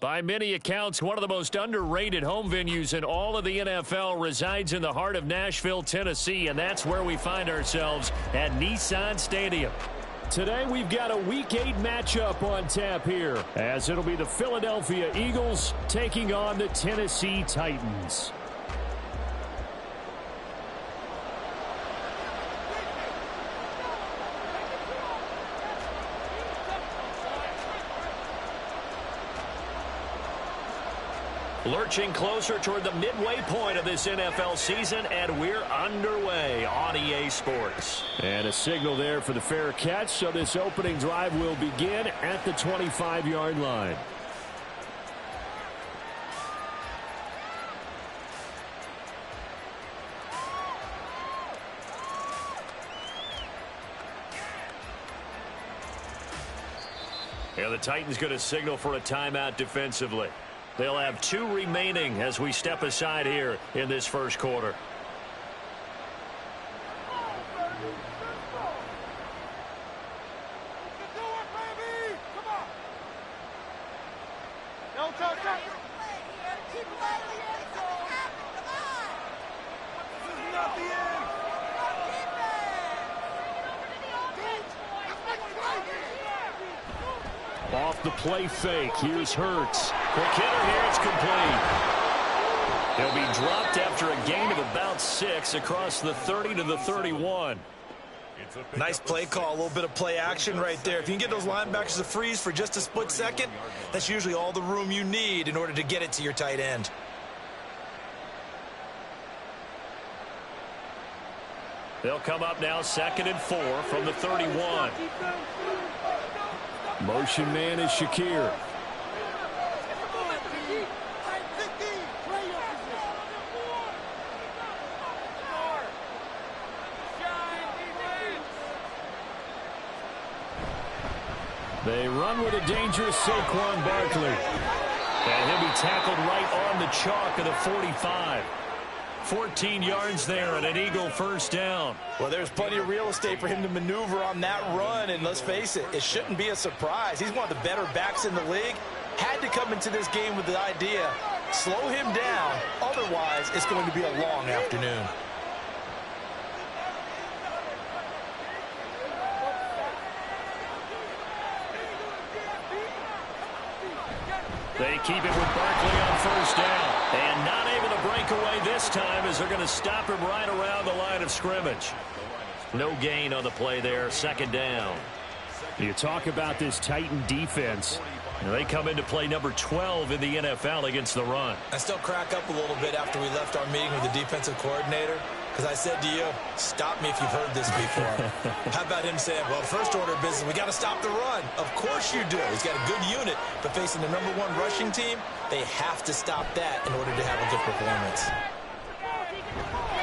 By many accounts, one of the most underrated home venues in all of the NFL resides in the heart of Nashville, Tennessee, and that's where we find ourselves at Nissan Stadium. Today, we've got a Week 8 matchup on tap here, as it'll be the Philadelphia Eagles taking on the Tennessee Titans. Lurching closer toward the midway point of this NFL season, and we're underway on EA Sports. And a signal there for the fair catch, so this opening drive will begin at the 25-yard line. Yeah, the Titans going to signal for a timeout defensively. They'll have 2 remaining as we step aside here in this first quarter. Off the play fake. Here's Hurts. Quick hitter here. It's complete. He'll be dropped after a gain of about 6 across the 30 to the 31. Nice play call. A little bit of play action right there. If you can get those linebackers to freeze for just a split second, that's usually all the room you need in order to get it to your tight end. They'll come up now 2nd and 4 from the 31. Motion man is Shakir. They run with a dangerous Saquon Barkley. And he'll be tackled right on the chalk of the 45. 14 yards there and an Eagle first down. Well, there's plenty of real estate for him to maneuver on that run, and let's face it, it shouldn't be a surprise. He's one of the better backs in the league. Had to come into this game with the idea, slow him down, otherwise it's going to be a long afternoon. They keep it with Barkley on first down. And not able to break away this time as they're going to stop him right around the line of scrimmage. No gain on the play there, 2nd down. You talk about this Titan defense. They come into play number 12 in the NFL against the run. I still crack up a little bit after we left our meeting with the defensive coordinator, because I said to you, stop me if you've heard this before. How about him saying, well, first order of business, we got to stop the run. Of course you do. He's got a good unit, but facing the #1 rushing team, they have to stop that in order to have a good performance.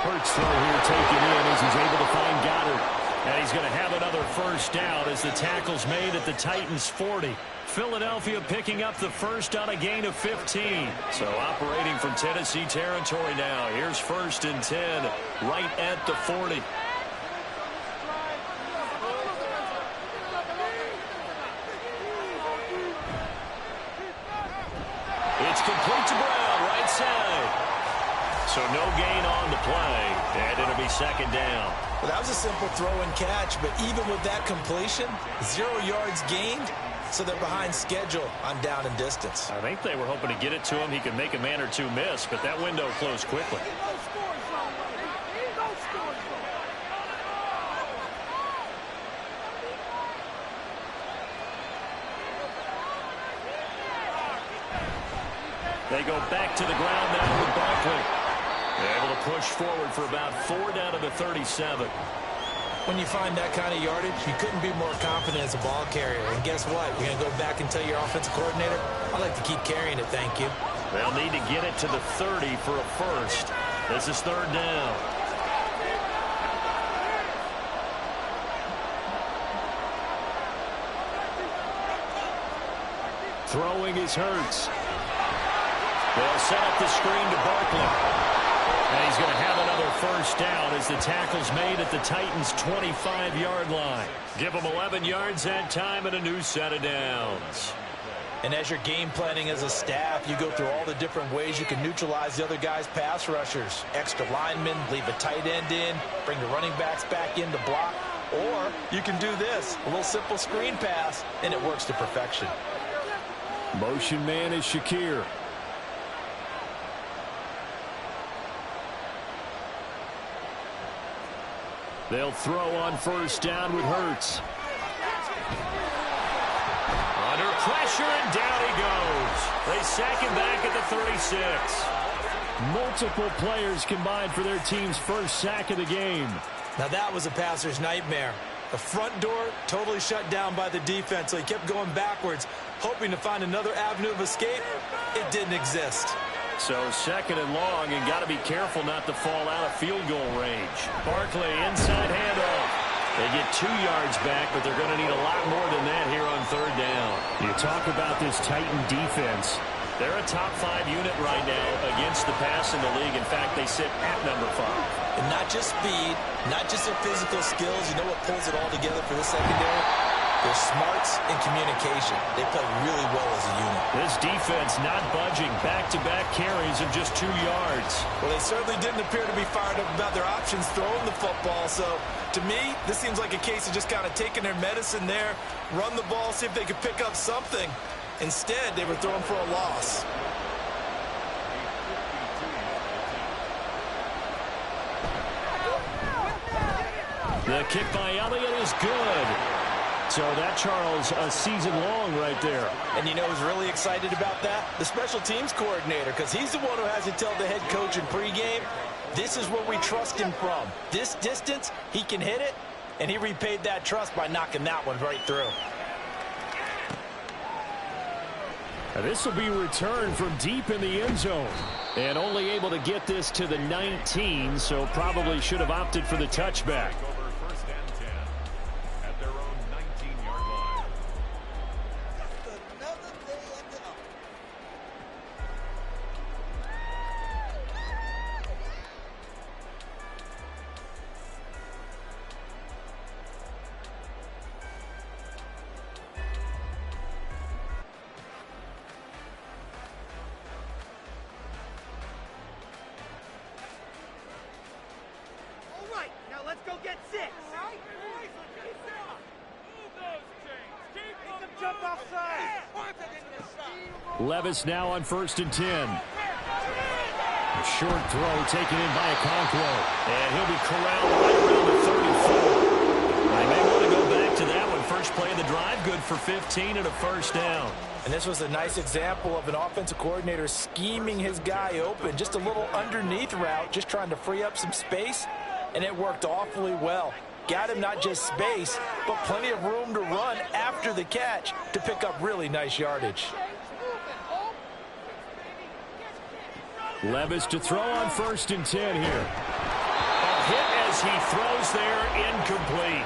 Hurts throw here taken in as he's able to find Goddard. And he's going to have another first down as the tackle's made at the Titans' 40. Philadelphia picking up the first on a gain of 15. So operating from Tennessee territory now. Here's 1st and 10 right at the 40. It's complete to Brown, right side. So no gain on the play, and it'll be 2nd down. Well, that was a simple throw and catch, but even with that completion, 0 yards gained, so they're behind schedule on down and distance. I think they were hoping to get it to him. He could make a man or 2 miss, but that window closed quickly. They go back to the ground now with Barkley. They're able to push forward for about 4 down to the 37. When you find that kind of yardage, you couldn't be more confident as a ball carrier. And guess what? You're going to go back and tell your offensive coordinator, I like to keep carrying it, thank you. They'll need to get it to the 30 for a first. This is 3rd down. Throwing is Hurts. They'll set up the screen to Barkley. And he's going to have another first down as the tackle's made at the Titans' 25-yard line. Give them 11 yards that time and a new set of downs. And as you're game planning as a staff, you go through all the different ways you can neutralize the other guy's pass rushers. Extra linemen, leave a tight end in, bring the running backs back in to block. Or you can do this, a little simple screen pass, and it works to perfection. Motion man is Shakir. They'll throw on first down with Hurts. Under pressure, and down he goes. They sack him back at the 36. Multiple players combined for their team's first sack of the game. Now that was a passer's nightmare. The front door totally shut down by the defense, so he kept going backwards, hoping to find another avenue of escape. It didn't exist. So second and long, and got to be careful not to fall out of field goal range. Barkley inside handoff. They get 2 yards back, but they're going to need a lot more than that here on third down. You talk about this Titan defense. They're a top 5 unit right now against the pass in the league. In fact, they sit at number 5. And not just speed, not just their physical skills. You know what pulls it all together for the secondary? Their smarts and communication. They play really well as a unit. This defense not budging. Back-to-back carries of just 2 yards. Well, they certainly didn't appear to be fired up about their options throwing the football. So, to me, this seems like a case of just kind of taking their medicine there, run the ball, see if they could pick up something. Instead, they were throwing for a loss. The kick by Elliott is good. So that, Charles, a season long right there. And you know who's really excited about that? The special teams coordinator, because he's the one who has to tell the head coach in pregame, this is where we trust him from. This distance, he can hit it, and he repaid that trust by knocking that one right through. This will be returned from deep in the end zone. And only able to get this to the 19, so probably should have opted for the touchback. Levis now on 1st and 10. A short throw taken in by Okonkwo. And he'll be corralled right around the 34. I may want to go back to that one. First play of the drive, good for 15 and a first down. And this was a nice example of an offensive coordinator scheming his guy open. Just a little underneath route, just trying to free up some space. And it worked awfully well. Got him not just space, but plenty of room to run after the catch to pick up really nice yardage. Levis to throw on 1st and 10 here. A hit as he throws there, incomplete.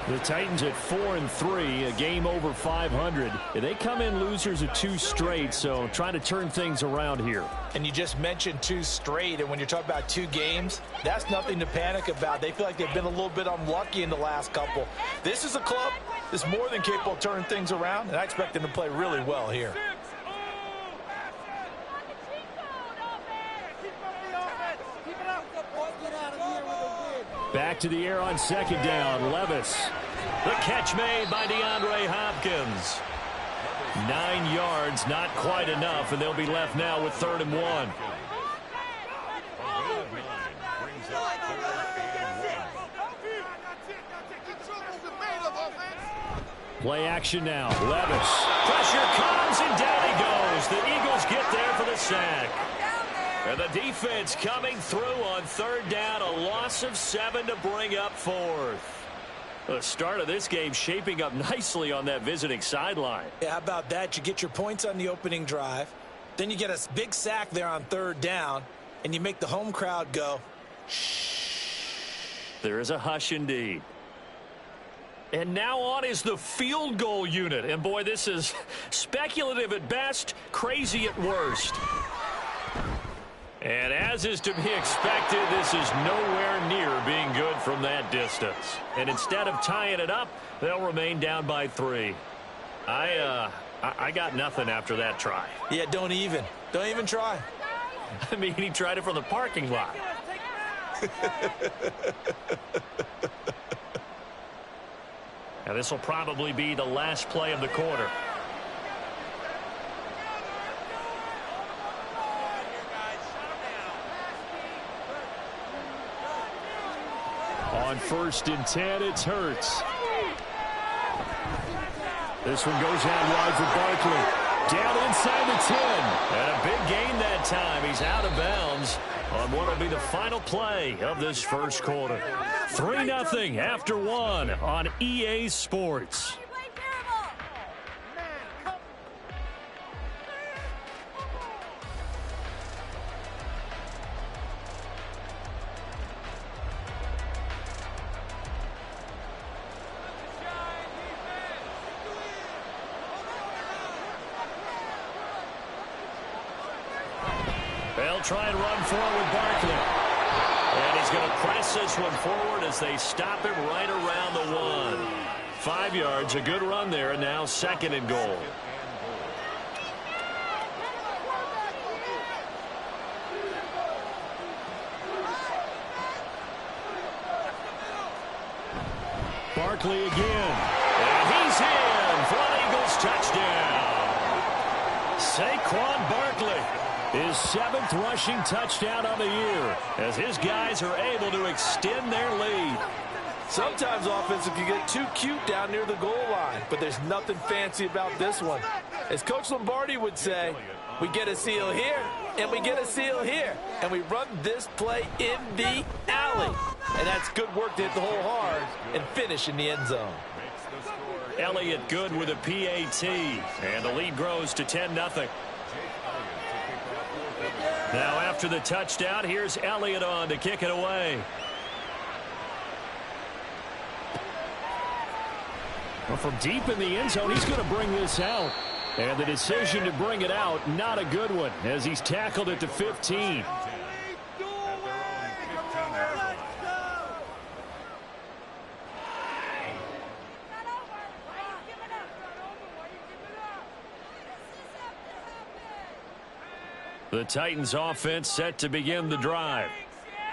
The Titans at 4-3, a game over 500. They come in losers of 2 straight, so trying to turn things around here. And you just mentioned 2 straight, and when you're talking about 2 games, that's nothing to panic about. They feel like they've been a little bit unlucky in the last couple. This is a club that's more than capable of turning things around, and I expect them to play really well here. Back to the air on 2nd down. Levis. The catch made by DeAndre Hopkins. 9 yards, not quite enough, and they'll be left now with 3rd and 1. Play action now. Levis. Pressure comes, and down he goes. The Eagles get there for the sack. And the defense coming through on 3rd down, a loss of 7 to bring up 4th. The start of this game shaping up nicely on that visiting sideline. Yeah, how about that? You get your points on the opening drive, then you get a big sack there on 3rd down, and you make the home crowd go, shh. There is a hush indeed. And now on is the field goal unit. And boy, this is speculative at best, crazy at worst. And as is to be expected, this is nowhere near being good from that distance. And instead of tying it up, they'll remain down by 3. I I got nothing after that try. Yeah, don't even try. I mean, he tried it from the parking lot. Now, this will probably be the last play of the quarter. On 1st and 10, it's Hurts. This one goes out wide for Barkley. Down inside the 10. And a big gain that time. He's out of bounds on what will be the final play of this first quarter. 3-0 after 1 on EA Sports. They'll try and run forward Barkley. And he's going to press this one forward as they stop him right around the 1. 5 yards, a good run there, and now 2nd and goal. Barkley again. And he's in for an Eagles touchdown. Saquon Barkley. His 7th rushing touchdown on the year as his guys are able to extend their lead. Sometimes offenses can get too cute down near the goal line, but there's nothing fancy about this one. As Coach Lombardi would say, we get a seal here, and we get a seal here, and we run this play in the alley. And that's good work to hit the hole hard and finish in the end zone. Elliott good with a PAT, and the lead grows to 10-0. Now after the touchdown, here's Elliott on to kick it away. Well, from deep in the end zone, he's going to bring this out. And the decision to bring it out, not a good one, as he's tackled at the 15. The Titans offense set to begin the drive.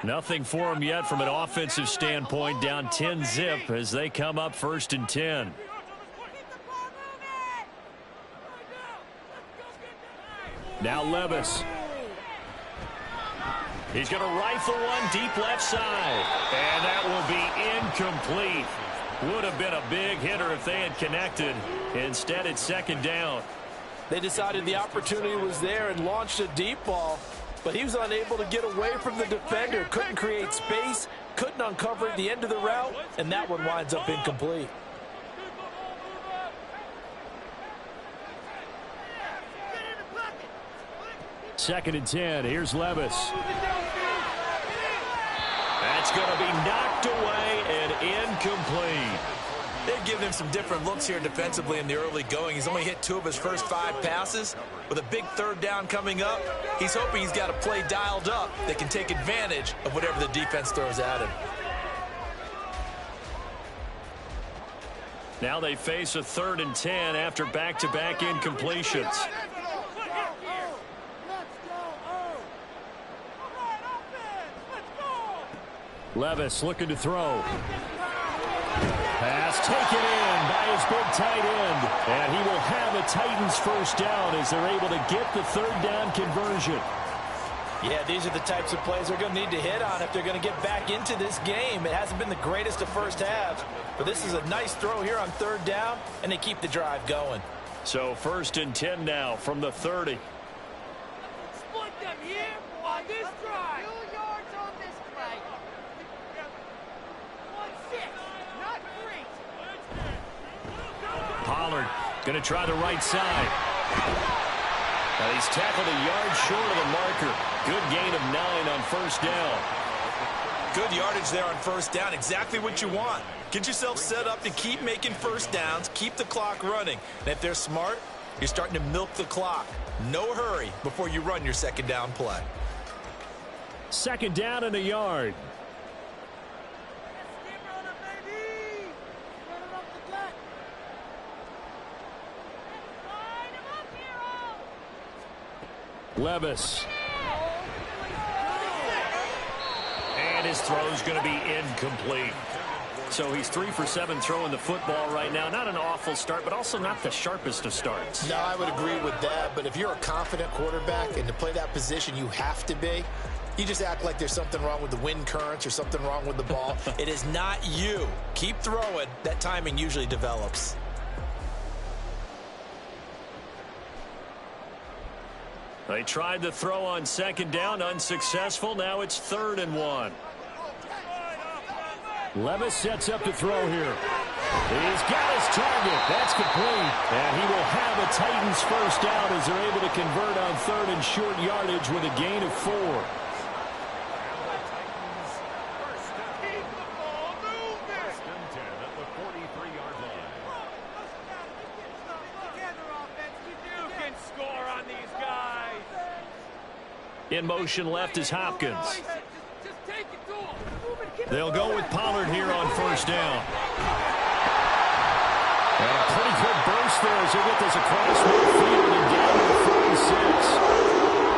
Nothing for them yet from an offensive standpoint, down 10-0 as they come up 1st and 10. Now Levis. He's going to rifle one deep left side. And that will be incomplete. Would have been a big hitter if they had connected. Instead, it's 2nd down. They decided the opportunity was there and launched a deep ball, but he was unable to get away from the defender, couldn't create space, couldn't uncover at the end of the route, and that one winds up incomplete. Second and 10. Here's Levis. That's going to be knocked away and incomplete. They've given him some different looks here defensively in the early going. He's only hit 2 of his first 5 passes. With a big 3rd down coming up, he's hoping he's got a play dialed up that can take advantage of whatever the defense throws at him. Now they face a 3rd and 10 after back-to-back incompletions. Levis looking to throw. Pass taken in by his big tight end. And he will have a Titans 1st down as they're able to get the 3rd down conversion. Yeah, these are the types of plays they're going to need to hit on if they're going to get back into this game. It hasn't been the greatest of first halves, but this is a nice throw here on 3rd down, and they keep the drive going. So 1st and 10 now from the 30. Split them here on this drive. 2 yards on this play. 1-6, not 3. Pollard going to try the right side. Now he's tackled a yard short of the marker. Good gain of 9 on 1st down. Good yardage there on 1st down. Exactly what you want. Get yourself set up to keep making 1st downs, keep the clock running. And if they're smart, you're starting to milk the clock. No hurry before you run your 2nd down play. 2nd down and a yard. Levis. And his throw's going to be incomplete. So he's 3 for 7 throwing the football right now. Not an awful start, but also not the sharpest of starts. No, I would agree with that. But if you're a confident quarterback and to play that position, you have to be. You just act like there's something wrong with the wind currents or something wrong with the ball. It is not you. Keep throwing. That timing usually develops. They tried the throw on second down, unsuccessful. Now it's 3rd and 1. Levis sets up to throw here. He's got his target. That's complete. And he will have a Titans first down as they're able to convert on 3rd and short yardage with a gain of 4. In motion left is Hopkins. They'll go with Pollard here on 1st down. And a pretty good burst there as they get this across midfield and down to the 46.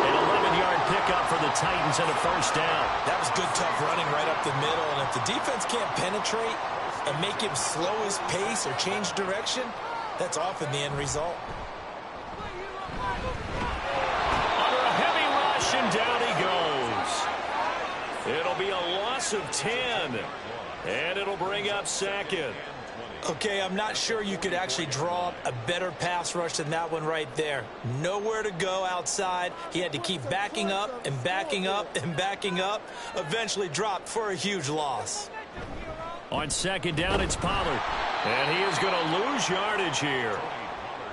An 11-yard pickup for the Titans and a 1st down. That was good, tough running right up the middle. And if the defense can't penetrate and make him slow his pace or change direction, that's often the end result. And down he goes. It'll be a loss of 10. And it'll bring up 2nd. Okay, I'm not sure you could actually draw up a better pass rush than that one right there. Nowhere to go outside. He had to keep backing up and backing up and backing up. Eventually dropped for a huge loss. On 2nd down, it's Pollard. And he is going to lose yardage here.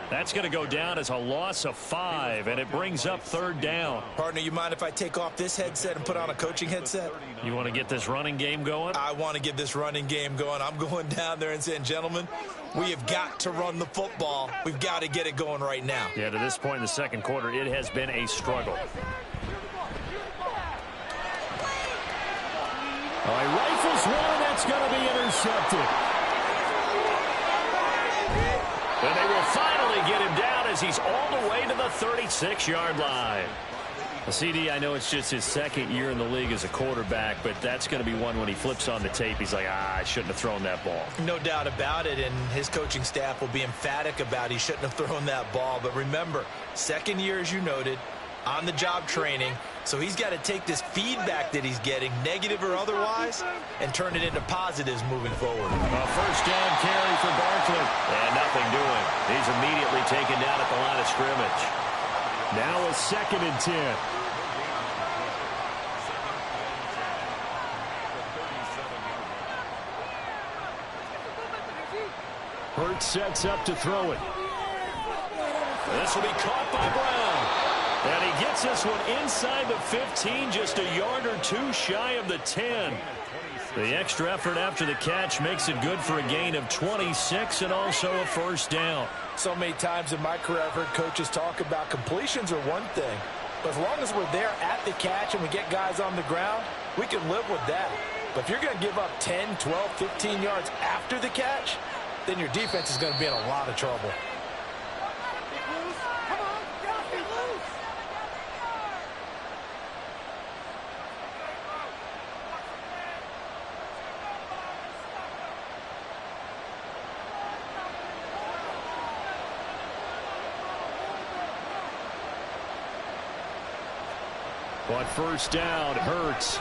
That's going to go down as a loss of 5, and it brings up 3rd down. Partner, you mind if I take off this headset and put on a coaching headset? You want to get this running game going? I want to get this running game going. I'm going down there and saying, gentlemen, we have got to run the football. We've got to get it going right now. Yeah, to this point in the 2nd quarter, it has been a struggle. All right, rifles one, that's going to be intercepted. And they will finally get him down as he's all the way to the 36-yard line. CD, I know it's just his 2nd year in the league as a quarterback, but that's going to be one when he flips on the tape. He's like, I shouldn't have thrown that ball. No doubt about it, and his coaching staff will be emphatic about he shouldn't have thrown that ball. But remember, 2nd year, as you noted, on-the-job training, so he's got to take this feedback that he's getting, negative or otherwise, and turn it into positives moving forward. A 1st down carry for Barkley. And nothing doing. He's immediately taken down at the line of scrimmage. Now a 2nd and 10. Hurts sets up to throw it. This will be caught by Brown. And he gets this one inside the 15, just a yard or 2 shy of the 10. The extra effort after the catch makes it good for a gain of 26 and also a 1st down. So many times in my career I've heard coaches talk about completions are one thing. But as long as we're there at the catch and we get guys on the ground, we can live with that. But if you're going to give up 10, 12, 15 yards after the catch, then your defense is going to be in a lot of trouble. On 1st down, Hurts.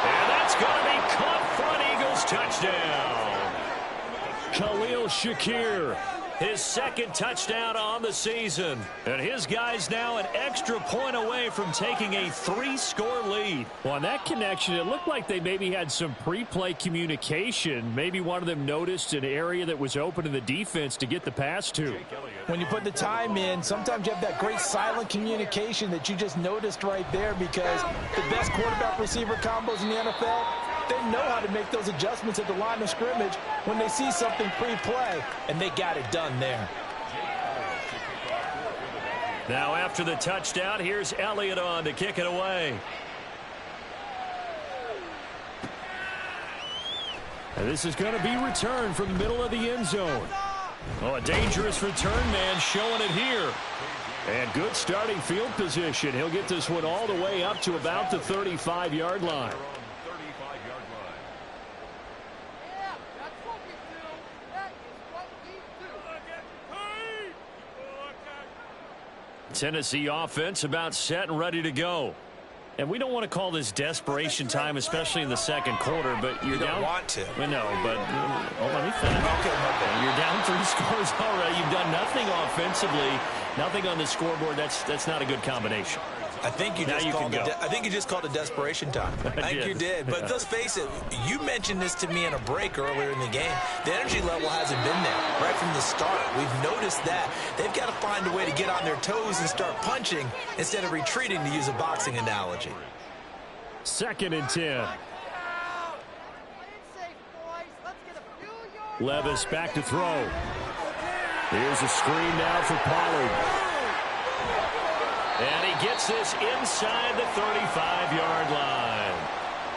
And that's going to be caught for an Eagles touchdown. Khalil Shakir. His 2nd touchdown on the season. And his guys now an extra point away from taking a 3-score lead. Well, on that connection, it looked like they maybe had some pre-play communication. Maybe one of them noticed an area that was open in the defense to get the pass to. When you put the time in, sometimes you have that great silent communication that you just noticed right there, because the best quarterback-receiver combos in the NFL, they know how to make those adjustments at the line of scrimmage when they see something pre-play, and they got it done there. Now after the touchdown, here's Elliott on to kick it away. And this is going to be returned from the middle of the end zone. Oh, a dangerous return man showing it here. And good starting field position. He'll get this one all the way up to about the 35-yard line. Yeah, that's what we do. That is what we do. Tennessee offense about set and ready to go. And we don't want to call this desperation time, especially in the second quarter, but you're down. You don't want to. I know, but let me finish. Okay. You're down 3 scores already. You've done nothing offensively, nothing on the scoreboard. That's not a good combination. I think you just called it desperation time. I think you did. But let's face it, you mentioned this to me in a break earlier in the game. The energy level hasn't been there right from the start. We've noticed that. They've got to find a way to get on their toes and start punching instead of retreating, to use a boxing analogy. 2nd and 10. Play it safe, boys. Let's get a few yards. Levis back to throw. Here's a screen now for Pollard. And he gets this inside the 35-yard line.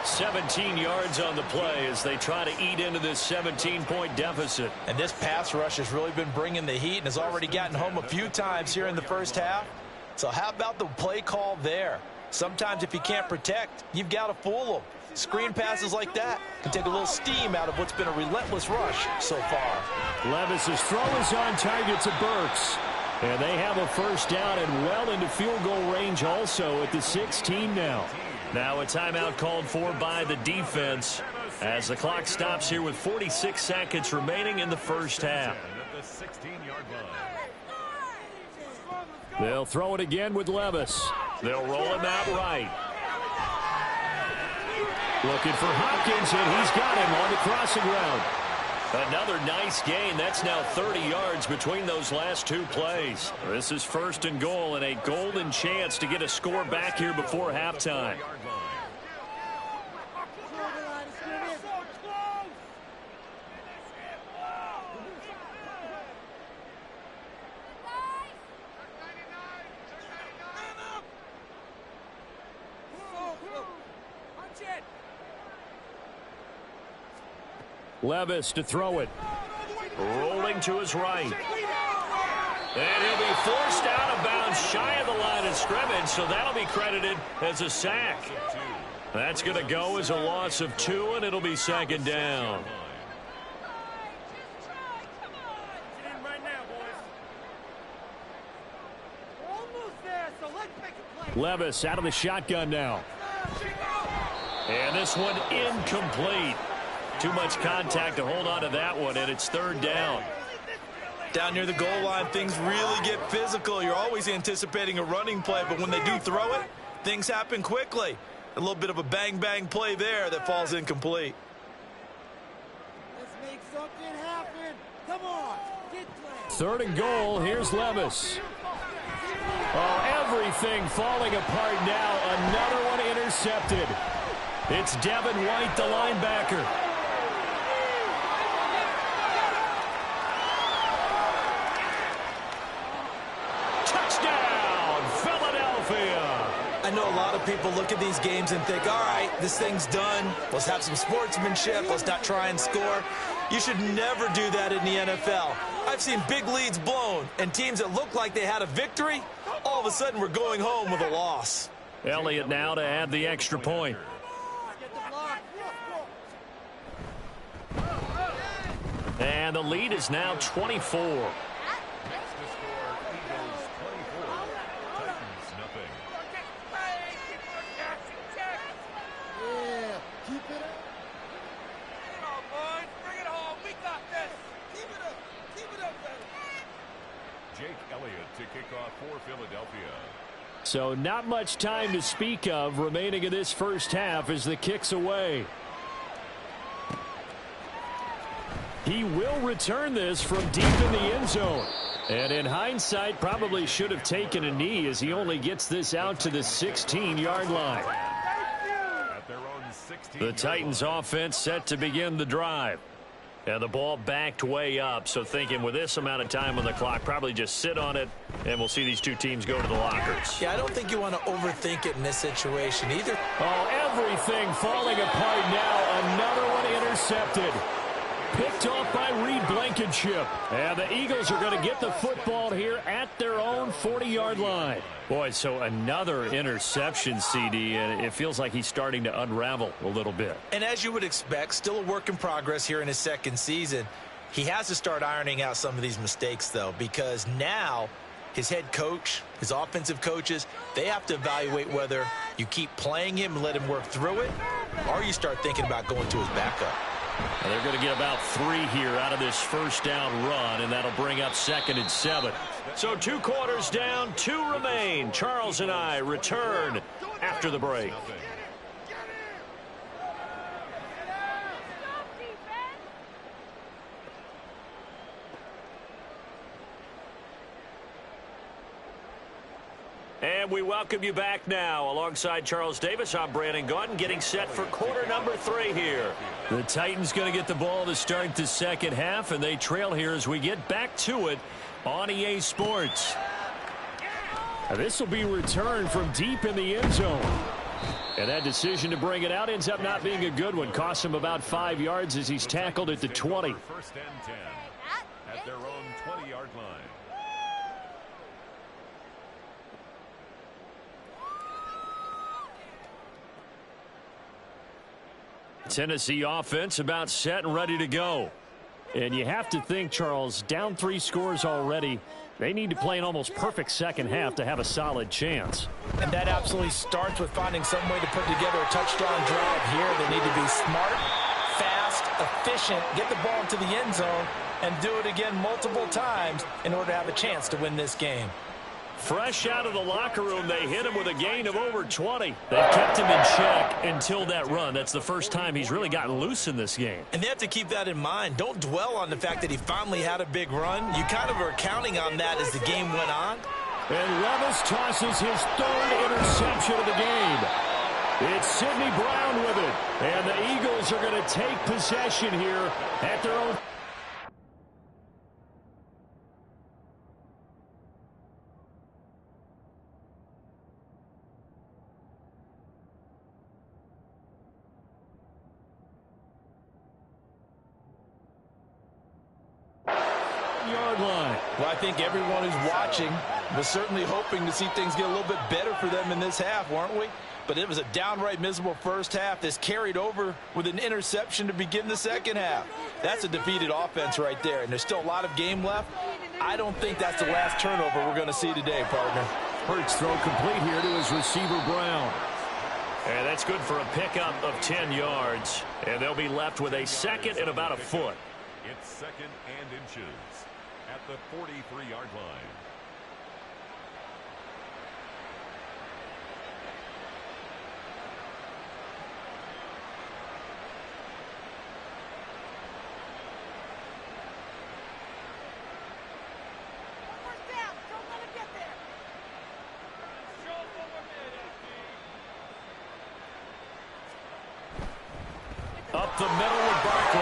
17 yards on the play as they try to eat into this 17-point deficit. And this pass rush has really been bringing the heat and has already gotten home a few times here in the first half. So how about the play call there? Sometimes if you can't protect, you've got to fool them. Screen passes like that can take a little steam out of what's been a relentless rush so far. Levis's throw is on target to Burks. And they have a first down and well into field goal range also at the 16 now. Now a timeout called for by the defense as the clock stops here with 46 seconds remaining in the first half. They'll throw it again with Levis. They'll roll him out right. Looking for Hopkins, and he's got him on the crossing route. Another nice gain. That's now 30 yards between those last 2 plays. This is 1st and goal and a golden chance to get a score back here before halftime. Levis to throw it. Rolling to his right. And he'll be forced out of bounds shy of the line of scrimmage, so that'll be credited as a sack. That's going to go as a loss of 2, and it'll be 2nd down. Levis out of the shotgun now. And this one incomplete. Too much contact to hold on to that one, and it's 3rd down. Down near the goal line, things really get physical. You're always anticipating a running play, but when they do throw it, things happen quickly. A little bit of a bang-bang play there that falls incomplete. Let's make something happen. Come on, get playing. 3rd and goal. Here's Levis. Oh, everything falling apart now. Another one intercepted. It's Devin White, the linebacker. Touchdown, Philadelphia. I know a lot of people look at these games and think, all right, this thing's done. Let's have some sportsmanship. Let's not try and score. You should never do that in the NFL. I've seen big leads blown, and teams that look like they had a victory, all of a sudden we're going home with a loss. Elliott now to add the extra point. And the lead is now 24. So not much time to speak of remaining in this first half as the kick's away. He will return this from deep in the end zone. And in hindsight, probably should have taken a knee as he only gets this out to the 16-yard line. The Titans offense set to begin the drive. And the ball backed way up, so thinking with this amount of time on the clock, probably just sit on it, and we'll see these two teams go to the lockers. Yeah, I don't think you want to overthink it in this situation either. Oh, everything falling apart now. Another one intercepted. picked off by Reed Blankenship. And the Eagles are going to get the football here at their own 40-yard line. Boy, so another interception, CD, and it feels like he's starting to unravel a little bit. And as you would expect, still a work in progress here in his second season. He has to start ironing out some of these mistakes, though, because now his head coach, his offensive coaches, they have to evaluate whether you keep playing him and let him work through it, or you start thinking about going to his backup. And they're going to get about 3 here out of this first down run, and that'll bring up 2nd and 7. So 2 quarters down, 2 remain. Charles and I return after the break. And we welcome you back now. Alongside Charles Davis, I'm Brandon Gaudin, getting set for quarter number 3 here. The Titans going to get the ball to start the second half, and they trail here as we get back to it on EA Sports. This will be returned from deep in the end zone. And that decision to bring it out ends up not being a good one. Costs him about 5 yards as he's tackled at the 20. First and 10 at their own 20-yard line. Tennessee offense about set and ready to go. And you have to think, Charles, down 3 scores already. They need to play an almost perfect second half to have a solid chance. And that absolutely starts with finding some way to put together a touchdown drive here. They need to be smart, fast, efficient, get the ball into the end zone, and do it again multiple times in order to have a chance to win this game. Fresh out of the locker room, they hit him with a gain of over 20. They kept him in check until that run. That's the first time he's really gotten loose in this game. And they have to keep that in mind. Don't dwell on the fact that he finally had a big run. You kind of are counting on that as the game went on. And Levis tosses his 3rd interception of the game. It's Sidney Brown with it. And the Eagles are going to take possession here at their own. Line. Well, I think everyone who's watching was certainly hoping to see things get a little bit better for them in this half, weren't we? But it was a downright miserable first half. This carried over with an interception to begin the second half. That's a defeated offense right there, and there's still a lot of game left. I don't think that's the last turnover we're going to see today, partner. Hurts throw complete here to his receiver, Brown. And that's good for a pickup of 10 yards. And they'll be left with a 2nd and about a foot. It's 2nd and inches at the 43-yard line. Up the middle with Barkley.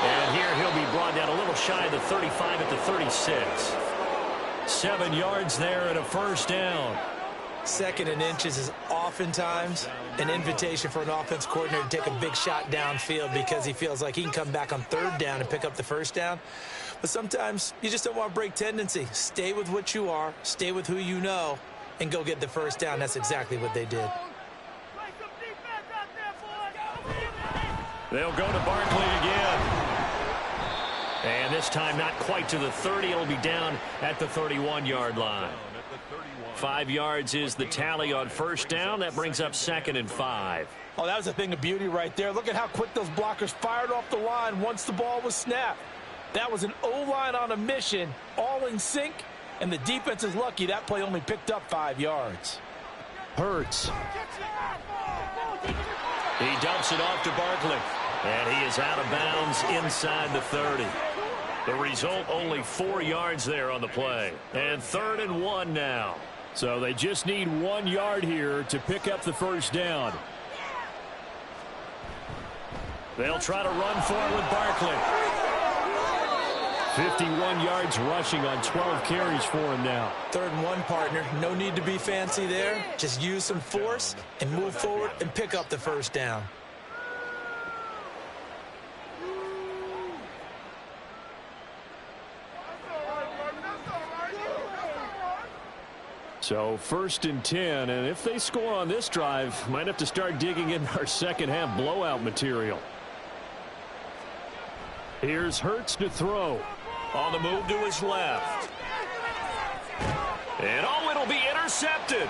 And here he'll be brought down a little shy of the 35 at the 36. 7 yards there and a first down. 2nd and inches is oftentimes an invitation for an offense coordinator to take a big shot downfield because he feels like he can come back on 3rd down and pick up the first down. But sometimes you just don't want to break tendency. Stay with what you are, stay with who you know, and go get the first down. That's exactly what they did. They'll go to Barkley again. And this time not quite to the 30. It'll be down at the 31-yard line. 5 yards is the tally on first down. That brings up 2nd and 5. Oh, that was a thing of beauty right there. Look at how quick those blockers fired off the line once the ball was snapped. That was an O-line on a mission, all in sync, and the defense is lucky that play only picked up 5 yards. Hurts. He dumps it off to Barkley. And he is out of bounds inside the 30. The result, only 4 yards there on the play. And 3rd and 1 now. So they just need 1 yard here to pick up the first down. They'll try to run for it with Barkley. 51 yards rushing on 12 carries for him now. 3rd and 1, partner. No need to be fancy there. Just use some force and move forward and pick up the first down. So 1st and 10, and if they score on this drive, might have to start digging in our second half blowout material. Here's Hurts to throw. On the move to his left. And it'll be intercepted.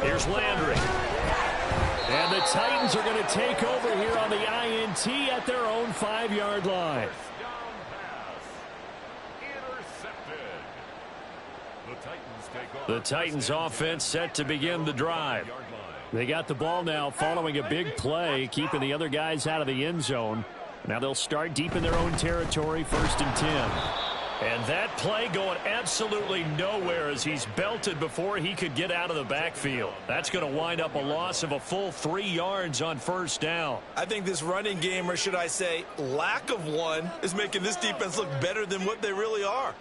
Here's Landry. And the Titans are going to take over here on the INT at their own 5-yard line. The Titans offense set to begin the drive. They got the ball now following a big play, keeping the other guys out of the end zone. Now they'll start deep in their own territory, 1st and 10. And that play going absolutely nowhere as he's belted before he could get out of the backfield. That's going to wind up a loss of a full 3 yards on 1st down. I think this running game, or should I say lack of one, is making this defense look better than what they really are.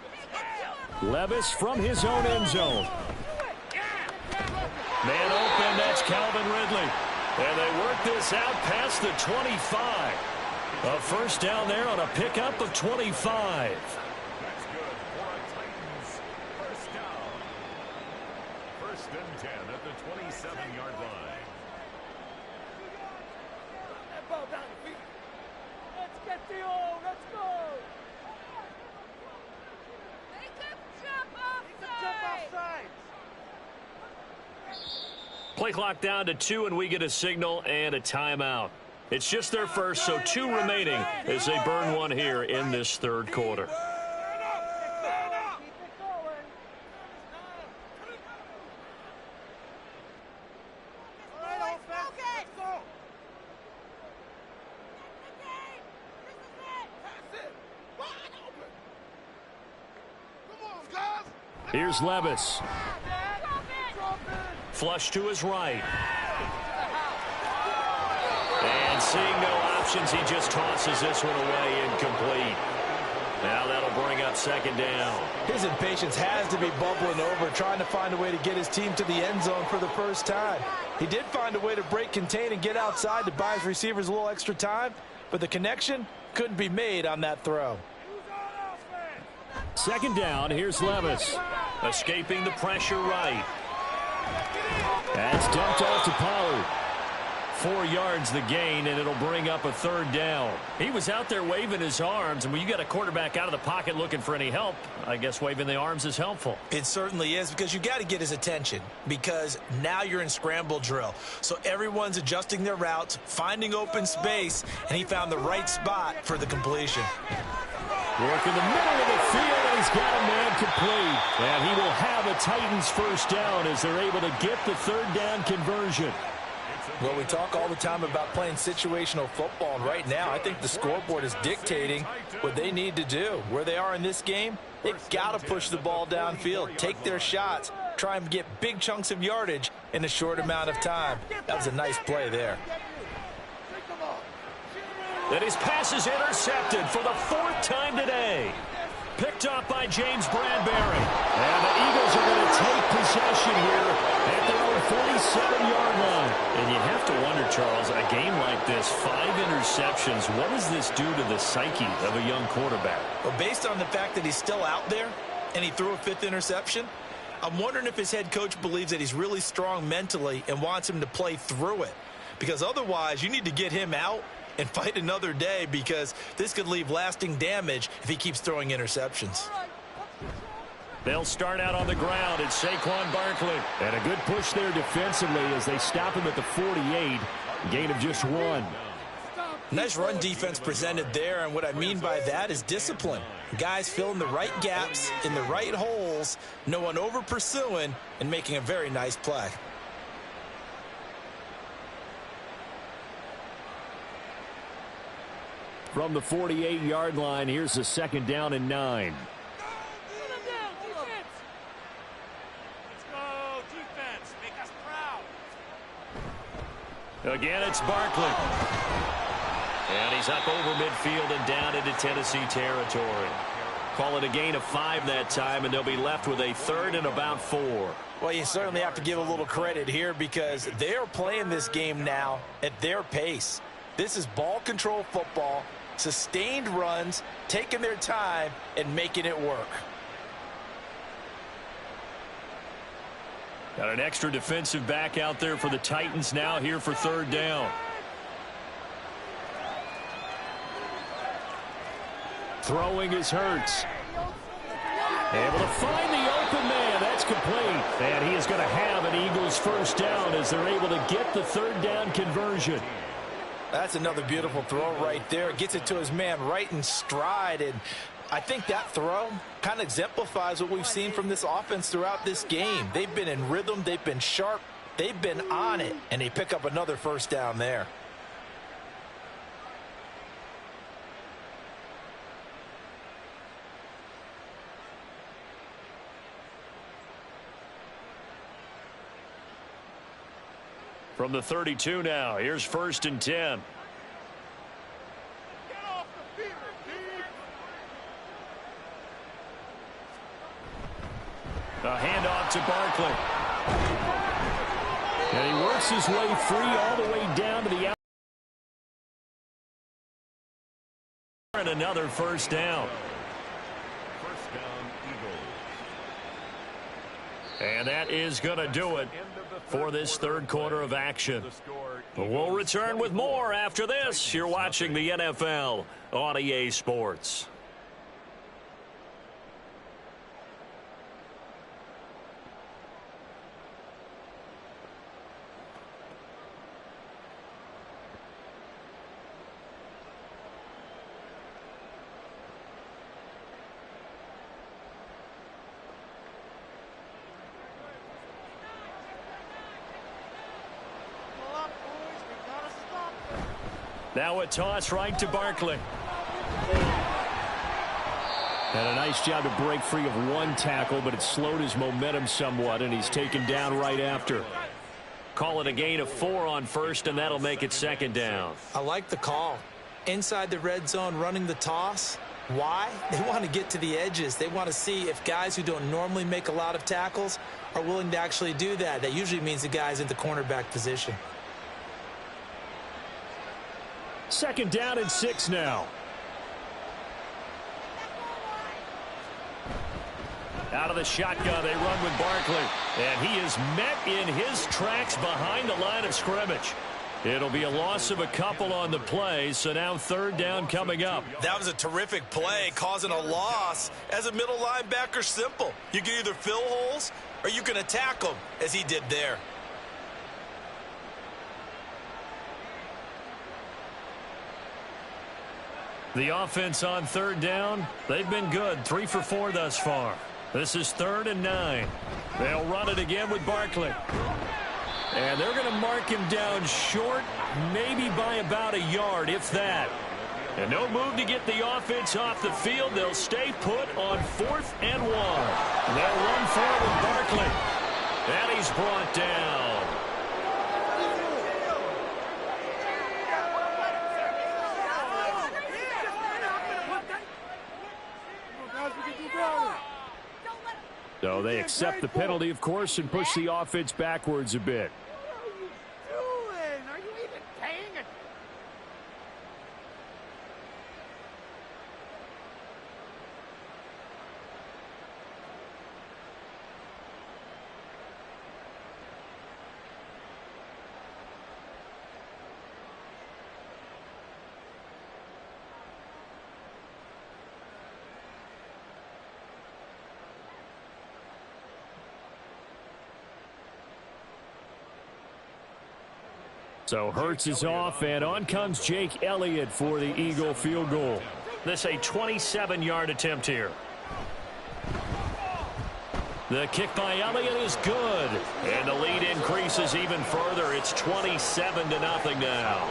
Levis from his own end zone. Man open, that's Calvin Ridley. And they work this out past the 25. A 1st down there on a pickup of 25. That's good for a Titans 1st down. 1st and 10 at the 27-yard line. That ball down the field. Let's get the let's go. Make him jump offside. Play clock down to 2, and we get a signal and a timeout. It's just their first, so 2 remaining as they burn one here in this 3rd quarter. Here's Levis. Flush to his right. And seeing no options, he just tosses this one away incomplete. Now that'll bring up 2nd down. His impatience has to be bubbling over, trying to find a way to get his team to the end zone for the first time. He did find a way to break contain and get outside to buy his receivers a little extra time, but the connection couldn't be made on that throw. 2nd down, here's Levis. Escaping the pressure right. That's dumped off to Pollard. 4 yards the gain, and it'll bring up a 3rd down. He was out there waving his arms, and when you got a quarterback out of the pocket looking for any help, I guess waving the arms is helpful. It certainly is, because you got to get his attention, because now you're in scramble drill. So everyone's adjusting their routes, finding open space, and he found the right spot for the completion. Work in the middle of the field, and he's got a man complete. And he will have a Titans 1st down as they're able to get the 3rd down conversion. Well, we talk all the time about playing situational football, and right now I think the scoreboard is dictating what they need to do. Where they are in this game, they've got to push the ball downfield, take their shots, try and get big chunks of yardage in a short amount of time. That was a nice play there. And his pass is intercepted for the 4th time today. Picked up by James Bradbury. And the Eagles are going to take possession here at their own 47-yard line. And you have to wonder, Charles, a game like this, 5 interceptions, what does this do to the psyche of a young quarterback? Well, based on the fact that he's still out there and he threw a 5th interception, I'm wondering if his head coach believes that he's really strong mentally and wants him to play through it. Because otherwise, you need to get him out and fight another day, because this could leave lasting damage if he keeps throwing interceptions. They'll start out on the ground. It's Saquon Barkley. And a good push there defensively as they stop him at the 48. Gain of just 1. Nice run defense presented there, and what I mean by that is discipline. Guys filling the right gaps in the right holes, no one over pursuing, and making a very nice play. From the 48-yard line, here's the 2nd down and 9. Again, it's Barkley. And he's up over midfield and down into Tennessee territory. Call it a gain of 5 that time, and they'll be left with a 3rd and about 4. Well, you certainly have to give a little credit here, because they're playing this game now at their pace. This is ball control football, sustained runs, taking their time and making it work. Got an extra defensive back out there for the Titans now here for third down. Throwing is Hurts. Able to find the open man. That's complete. And he is going to have an Eagles first down as they're able to get the third down conversion. That's another beautiful throw right there. Gets it to his man right in stride. And I think that throw kind of exemplifies what we've seen from this offense throughout this game. They've been in rhythm. They've been sharp. They've been on it. And they pick up another first down there. From the 32 now, here's 1st and 10. A handoff to Barkley. And he works his way free all the way down to the out. And another first down. First down, Eagles. And that is going to do it for this third quarter of action. We'll return with more after this. You're watching the NFL on EA Sports. Now a toss right to Barkley. And a nice job to break free of one tackle, but it slowed his momentum somewhat, and he's taken down right after. Call it a gain of 4 on first, and that'll make it second down. I like the call. Inside the red zone, running the toss. Why? They want to get to the edges. They want to see if guys who don't normally make a lot of tackles are willing to actually do that. That usually means the guy's in the cornerback position. Second down and 6 now. Out of the shotgun, they run with Barkley. And he is met in his tracks behind the line of scrimmage. It'll be a loss of a couple on the play, so now third down coming up. That was a terrific play, causing a loss. As a middle linebacker, simple. You can either fill holes or you can attack them, as he did there. The offense on third down, they've been good. 3 for 4 thus far. This is 3rd and 9. They'll run it again with Barkley. And they're going to mark him down short, maybe by about a yard, if that. And no move to get the offense off the field. They'll stay put on 4th and 1. They'll run forward with Barkley. And he's brought down. So they accept the penalty, of course, and push the offense backwards a bit. What are you doing? Are you even paying attention? So Hurts is off, and on comes Jake Elliott for the Eagle field goal. This a 27-yard attempt here. The kick by Elliott is good, and the lead increases even further. It's 27-0 now.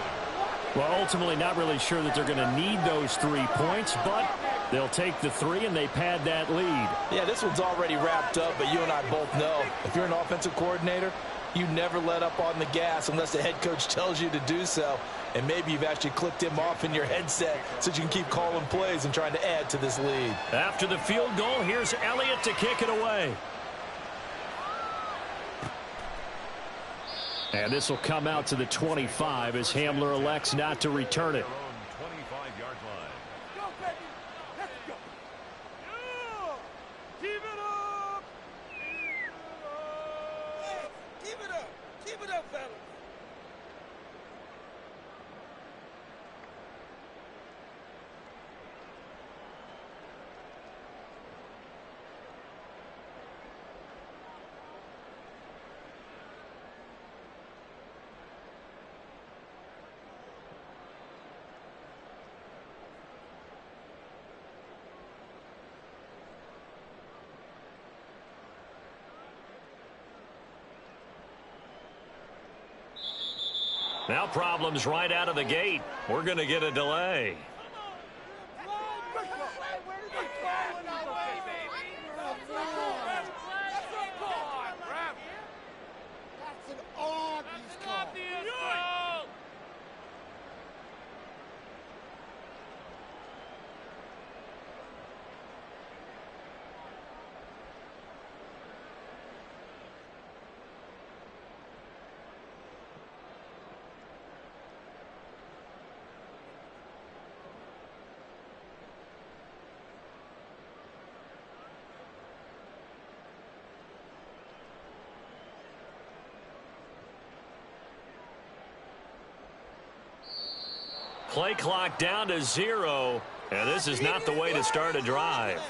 Well, ultimately not really sure that they're going to need those 3 points, but they'll take the 3 and they pad that lead. Yeah, this one's already wrapped up, but you and I both know if you're an offensive coordinator, you never let up on the gas unless the head coach tells you to do so. And maybe you've actually clicked him off in your headset so you can keep calling plays and trying to add to this lead. After the field goal, here's Elliott to kick it away. And this will come out to the 25 as Hamler elects not to return it. 25-yard line. Go, baby! Let's go! Yeah! Keep it up! it up, fellas. Now problems right out of the gate. We're going to get a delay. That's an obvious call. Play clock down to 0. And this is not the way to start a drive.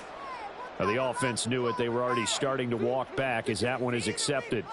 The offense knew it. They were already starting to walk back as that one is accepted.